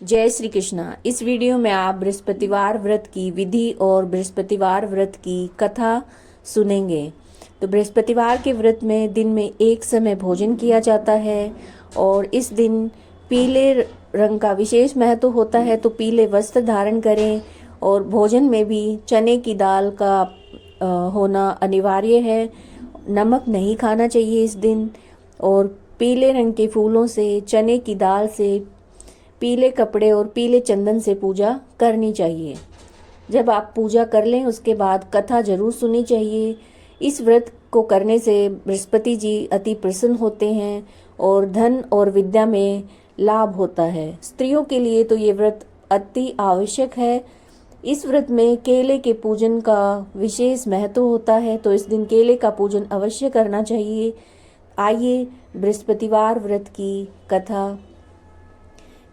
जय श्री कृष्णा। इस वीडियो में आप बृहस्पतिवार व्रत की विधि और बृहस्पतिवार व्रत की कथा सुनेंगे। तो बृहस्पतिवार के व्रत में दिन में एक समय भोजन किया जाता है और इस दिन पीले रंग का विशेष महत्व होता है। तो पीले वस्त्र धारण करें और भोजन में भी चने की दाल का होना अनिवार्य है। नमक नहीं खाना चाहिए इस दिन और पीले रंग के फूलों से, चने की दाल से, पीले कपड़े और पीले चंदन से पूजा करनी चाहिए। जब आप पूजा कर लें उसके बाद कथा जरूर सुननी चाहिए। इस व्रत को करने से बृहस्पति जी अति प्रसन्न होते हैं और धन और विद्या में लाभ होता है। स्त्रियों के लिए तो ये व्रत अति आवश्यक है। इस व्रत में केले के पूजन का विशेष महत्व होता है, तो इस दिन केले का पूजन अवश्य करना चाहिए। आइए बृहस्पतिवार व्रत की कथा।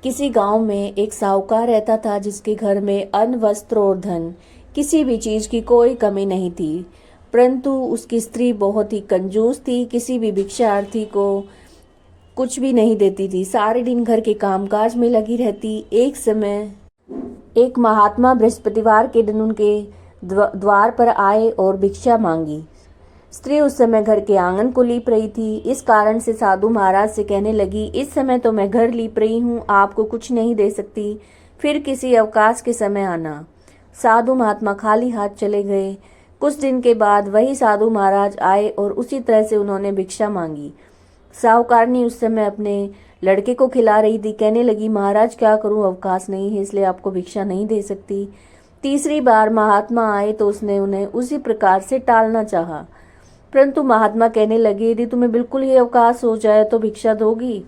किसी गांव में एक साहूकार रहता था जिसके घर में अन्न, वस्त्र और धन, किसी भी चीज की कोई कमी नहीं थी। परंतु उसकी स्त्री बहुत ही कंजूस थी, किसी भी भिक्षार्थी को कुछ भी नहीं देती थी, सारे दिन घर के कामकाज में लगी रहती। एक समय एक महात्मा बृहस्पतिवार के दिन उनके द्वार पर आए और भिक्षा मांगी। स्त्री उस समय घर के आंगन को लीप रही थी। इस कारण से साधु महाराज से कहने लगी, इस समय तो मैं घर लीप रही हूँ, आपको कुछ नहीं दे सकती, फिर किसी अवकाश के समय आना। साधु महात्मा खाली हाथ चले गए। कुछ दिन के बाद वही साधु महाराज आए और उसी तरह से उन्होंने भिक्षा मांगी। साहूकारनी उस समय अपने लड़के को खिला रही थी। कहने लगी, महाराज क्या करूं, अवकाश नहीं है इसलिए आपको भिक्षा नहीं दे सकती। तीसरी बार महात्मा आए तो उसने उन्हें उसी प्रकार से टालना चाहा, परंतु महात्मा कहने लगे, यदि तुम्हें बिल्कुल ही अवकाश हो जाए तो भिक्षा दोगी?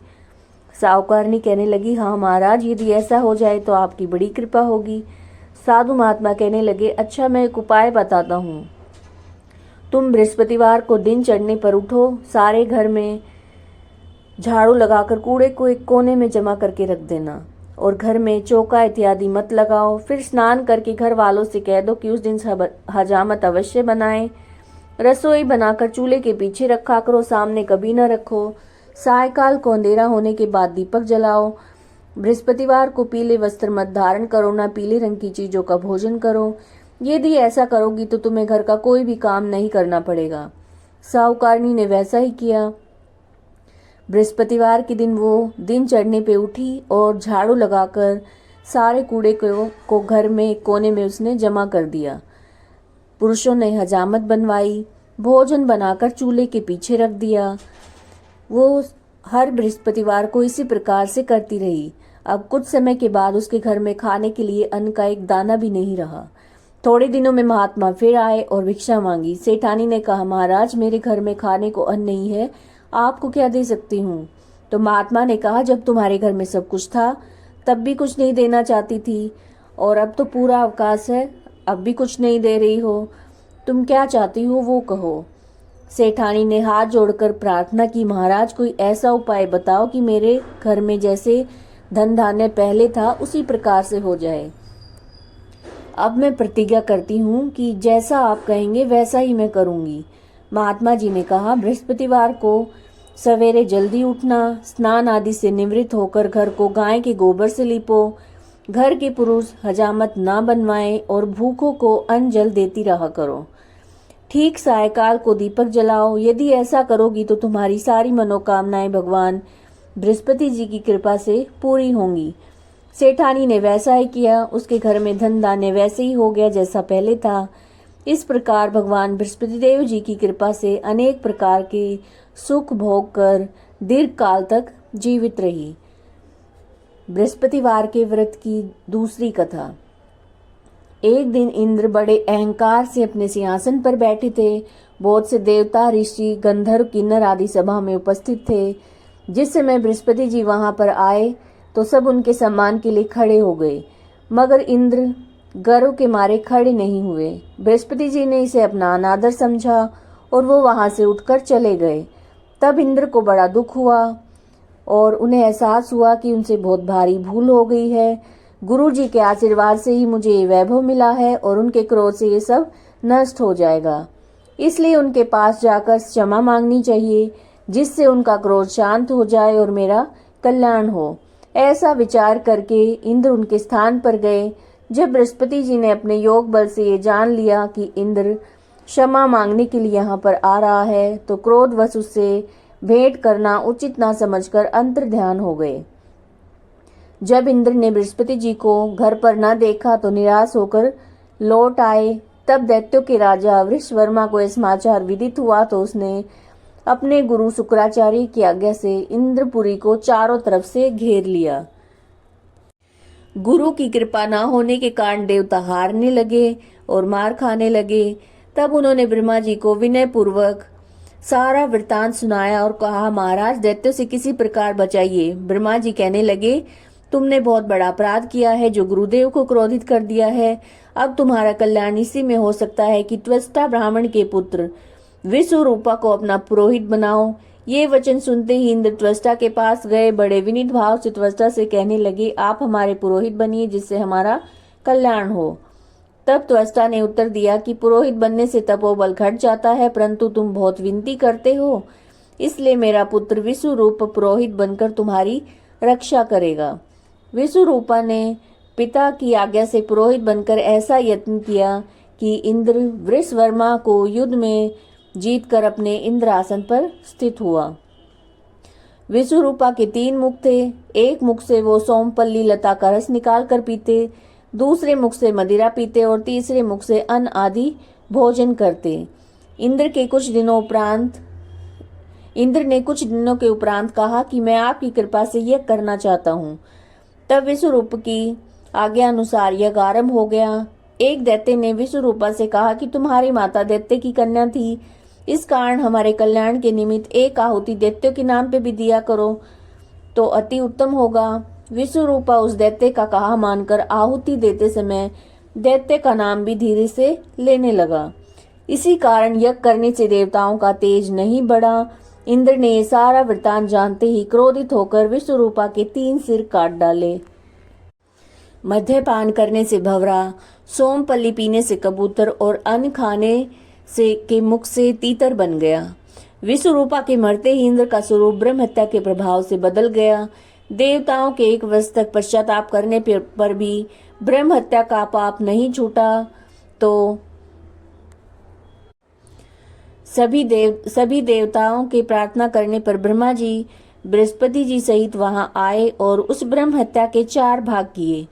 साहूकारनी कहने लगी, हाँ महाराज, यदि ऐसा हो जाए तो आपकी बड़ी कृपा होगी। साधु महात्मा कहने लगे, अच्छा मैं एक उपाय बताता हूँ। तुम बृहस्पतिवार को दिन चढ़ने पर उठो, सारे घर में झाड़ू लगाकर कूड़े को एक कोने में जमा करके रख देना और घर में चौका इत्यादि मत लगाओ। फिर स्नान करके घर वालों से कह दो कि उस दिन हजामत अवश्य बनाएं। रसोई बनाकर चूल्हे के पीछे रखा करो, सामने कभी न रखो। सायकाल को अंधेरा होने के बाद दीपक जलाओ। बृहस्पतिवार को पीले वस्त्र मत धारण करो, ना पीले रंग की चीजों का भोजन करो। यदि ऐसा करोगी तो तुम्हें घर का कोई भी काम नहीं करना पड़ेगा। साहूकारनी ने वैसा ही किया। बृहस्पतिवार के दिन वो दिन चढ़ने पे उठी और झाड़ू लगाकर सारे कूड़े को घर में एक कोने में उसने जमा कर दिया। पुरुषों ने हजामत बनवाई, भोजन बनाकर चूल्हे के पीछे रख दिया। वो हर बृहस्पतिवार को इसी प्रकार से करती रही। अब कुछ समय के बाद उसके घर में खाने के लिए अन्न का एक दाना भी नहीं रहा। थोड़े दिनों में महात्मा फिर आए और भिक्षा मांगी। सेठानी ने कहा, महाराज मेरे घर में खाने को अन्न नहीं है, आपको क्या दे सकती हूँ? तो महात्मा ने कहा, जब तुम्हारे घर में सब कुछ था तब भी कुछ नहीं देना चाहती थी और अब तो पूरा अवकाश है, अब भी कुछ नहीं दे रही हो, तुम क्या चाहती हो वो कहो। सेठानी ने हाथ जोड़कर प्रार्थना की, महाराज कोई ऐसा उपाय बताओ कि मेरे घर में जैसे धन धान्य पहले था उसी प्रकार से हो जाए। अब मैं प्रतिज्ञा करती हूँ कि जैसा आप कहेंगे वैसा ही मैं करूँगी। महात्मा जी ने कहा, बृहस्पतिवार को सवेरे जल्दी उठना, स्नान आदि से निवृत्त होकर घर को गाय के गोबर से लीपो। घर के पुरुष हजामत ना बनवाएं और भूखों को अन्न जल देती रहा करो। ठीक सायकाल को दीपक जलाओ। यदि ऐसा करोगी तो तुम्हारी सारी मनोकामनाएं भगवान बृहस्पति जी की कृपा से पूरी होंगी। सेठानी ने वैसा ही किया। उसके घर में धन धान्य वैसे ही हो गया जैसा पहले था। इस प्रकार भगवान बृहस्पति देव जी की कृपा से अनेक प्रकार के सुख भोग कर दीर्घ काल तक जीवित रही। बृहस्पतिवार के व्रत की दूसरी कथा। एक दिन इंद्र बड़े अहंकार से अपने सिंहासन पर बैठे थे। बहुत से देवता, ऋषि, गंधर्व, किन्नर आदि सभा में उपस्थित थे। जिस समय बृहस्पति जी वहां पर आए तो सब उनके सम्मान के लिए खड़े हो गए, मगर इंद्र गर्व के मारे खड़े नहीं हुए। बृहस्पति जी ने इसे अपना अनादर समझा और वो वहां से उठकर चले गए। तब इंद्र को बड़ा दुख हुआ और उन्हें एहसास हुआ कि उनसे बहुत भारी भूल हो गई है। गुरु जी के आशीर्वाद से ही मुझे ये वैभव मिला है और उनके क्रोध से ये सब नष्ट हो जाएगा, इसलिए उनके पास जाकर क्षमा मांगनी चाहिए, जिससे उनका क्रोध शांत हो जाए और मेरा कल्याण हो। ऐसा विचार करके इंद्र उनके स्थान पर गए। जब बृहस्पति जी ने अपने योग बल से ये जान लिया कि इंद्र क्षमा मांगने के लिए यहाँ पर आ रहा है, तो क्रोधवश उससे भेंट करना उचित ना समझकर अंतर्ध्यान हो गए। जब इंद्र ने बृहस्पति जी को घर पर न देखा तो निराश होकर लौट आए। तब दैत्यों के राजा वृषवर्मा को यह समाचार विदित हुआ तो उसने अपने गुरु शुक्राचार्य की आज्ञा से इंद्रपुरी को चारों तरफ से घेर लिया। गुरु की कृपा न होने के कारण देवता हारने लगे और मार खाने लगे। तब उन्होंने ब्रह्मा जी को विनय पूर्वक सारा वृतांत सुनाया और कहा, महाराज दैत्यों से किसी प्रकार बचाइए। ब्रह्मा जी कहने लगे, तुमने बहुत बड़ा अपराध किया है जो गुरुदेव को क्रोधित कर दिया है। अब तुम्हारा कल्याण इसी में हो सकता है कि त्वष्टा ब्राह्मण के पुत्र विश्वरूपा को अपना पुरोहित बनाओ। ये वचन सुनते ही इंद्र त्वष्टा के पास गए, बड़े विनीत भाव से त्वष्टा से कहने लगे, आप हमारे पुरोहित बनिए जिससे हमारा कल्याण हो। तब त्वष्टा ने उत्तर दिया कि पुरोहित बनने से तपोबल घट जाता है, परंतु तुम बहुत विनती करते हो, इसलिए मेरा पुत्र विश्वरूप पुरोहित बनकर तुम्हारी रक्षा करेगा। विश्वरूपा ने पिता की आज्ञा से पुरोहित बनकर ऐसा यत्न किया कि इंद्र वृषवर्मा को युद्ध में जीतकर अपने इंद्रासन पर स्थित हुआ। विश्वरूपा के 3 मुख थे। एक मुख से वो सोमपल्ली लता का रस निकाल कर पीते, दूसरे मुख से मदिरा पीते और तीसरे मुख से अन्न आदि भोजन करते। इंद्र ने कुछ दिनों के उपरांत कहा कि मैं आपकी कृपा से यह करना चाहता हूँ। तब विश्वरूप की आज्ञा अनुसार यज्ञ आरंभ हो गया। एक दैत्य ने विश्वरूपा से कहा कि तुम्हारी माता दैत्य की कन्या थी, इस कारण हमारे कल्याण के निमित्त एक आहुति दैत्यों के नाम पे भी दिया करो तो अति उत्तम होगा। विश्वरूपा उस दैत्य का कहा मानकर आहुति देते समय दैत्य का नाम भी धीरे से लेने लगा। इसी कारण यज्ञ करने से देवताओं का तेज नहीं बढ़ा। इंद्र ने ये सारा वृतांत जानते ही क्रोधित होकर विश्वरूपा के 3 सिर काट डाले। मद्यपान करने से भंवरा, सोमपल्ली पीने से कबूतर और अन्न खाने से के मुख से तीतर बन गया। विश्वरूपा के मरते ही इंद्र का स्वरूप ब्रह्म हत्या के प्रभाव से बदल गया। देवताओं के 1 वर्ष तक पश्चाताप करने पर भी ब्रह्म हत्या का पाप नहीं छूटा तो सभी देवताओं के प्रार्थना करने पर ब्रह्मा जी बृहस्पति जी सहित वहां आए और उस ब्रह्म हत्या के 4 भाग किए।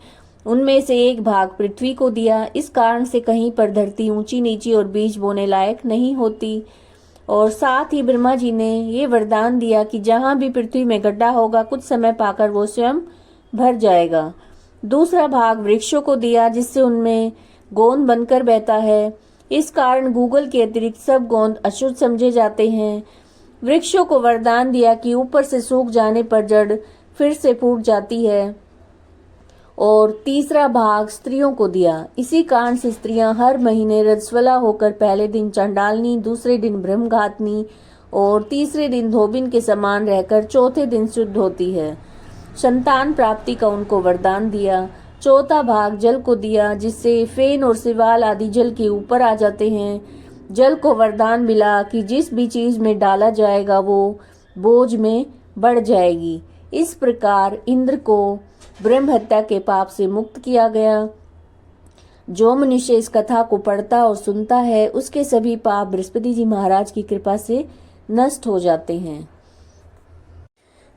उनमें से 1 भाग पृथ्वी को दिया। इस कारण से कहीं पर धरती ऊंची नीची और बीज बोने लायक नहीं होती। और साथ ही ब्रह्मा जी ने ये वरदान दिया कि जहां भी पृथ्वी में गड्ढा होगा कुछ समय पाकर वो स्वयं भर जाएगा। दूसरा भाग वृक्षों को दिया जिससे उनमें गोंद बनकर बहता है। इस कारण गूगल के अतिरिक्त सब गोंद अशुद्ध समझे जाते हैं। वृक्षों को वरदान दिया कि ऊपर से सूख जाने पर जड़ फिर से फूट जाती है। और तीसरा भाग स्त्रियों को दिया। इसी कारण से स्त्रियां हर महीने रजस्वला होकर पहले दिन चंडालनी, दूसरे दिन ब्रह्मघातनी और तीसरे दिन धोबिन के समान रहकर चौथे दिन शुद्ध होती है। संतान प्राप्ति का उनको वरदान दिया। चौथा भाग जल को दिया जिससे फेन और सिवाल आदि जल के ऊपर आ जाते हैं। जल को वरदान मिला कि जिस भी चीज में डाला जाएगा वो बोझ में बढ़ जाएगी। इस प्रकार इंद्र को ब्रह्म हत्या के पाप से मुक्त किया गया। जो मनुष्य इस कथा को पढ़ता और सुनता है उसके सभी पाप बृहस्पति जी महाराज की कृपा से नष्ट हो जाते हैं।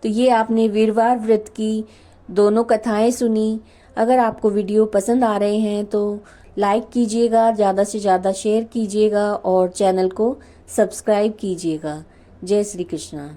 तो ये आपने वीरवार व्रत की दोनों कथाएं सुनी। अगर आपको वीडियो पसंद आ रहे हैं तो लाइक कीजिएगा, ज़्यादा से ज़्यादा शेयर कीजिएगा और चैनल को सब्सक्राइब कीजिएगा। जय श्री कृष्णा।